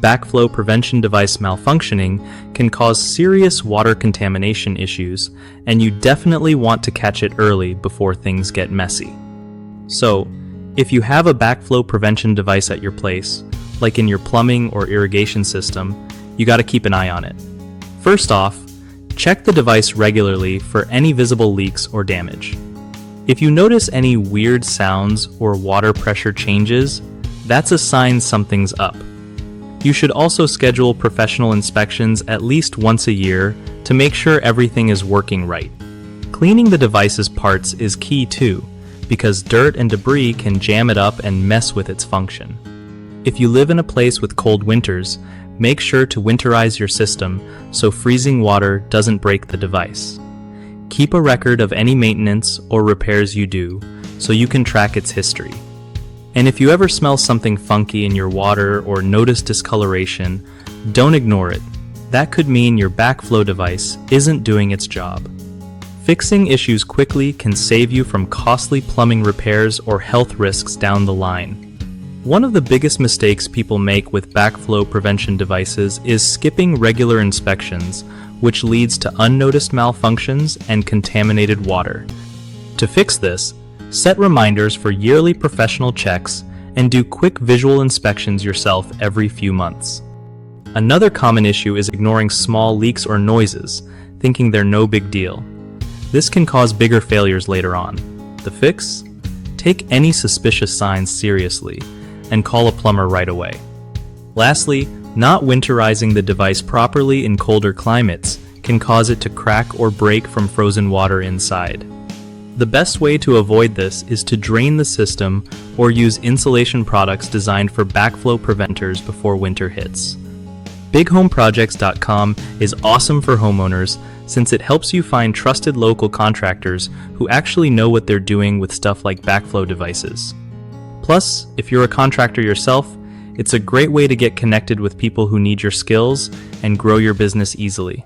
backflow prevention device malfunctioning can cause serious water contamination issues, and you definitely want to catch it early before things get messy. So, if you have a backflow prevention device at your place, like in your plumbing or irrigation system, you gotta keep an eye on it. First off, check the device regularly for any visible leaks or damage. If you notice any weird sounds or water pressure changes, that's a sign something's up. You should also schedule professional inspections at least once a year to make sure everything is working right. Cleaning the device's parts is key too, because dirt and debris can jam it up and mess with its function. If you live in a place with cold winters, make sure to winterize your system so freezing water doesn't break the device. Keep a record of any maintenance or repairs you do so you can track its history. And if you ever smell something funky in your water or notice discoloration, don't ignore it. That could mean your backflow device isn't doing its job. Fixing issues quickly can save you from costly plumbing repairs or health risks down the line. One of the biggest mistakes people make with backflow prevention devices is skipping regular inspections, which leads to unnoticed malfunctions and contaminated water. To fix this, set reminders for yearly professional checks and do quick visual inspections yourself every few months. Another common issue is ignoring small leaks or noises, thinking they're no big deal. This can cause bigger failures later on. The fix? Take any suspicious signs seriously and call a plumber right away. Lastly, not winterizing the device properly in colder climates can cause it to crack or break from frozen water inside. The best way to avoid this is to drain the system or use insulation products designed for backflow preventers before winter hits. BigHomeProjects.com is awesome for homeowners since it helps you find trusted local contractors who actually know what they're doing with stuff like backflow devices. Plus, if you're a contractor yourself, it's a great way to get connected with people who need your skills and grow your business easily.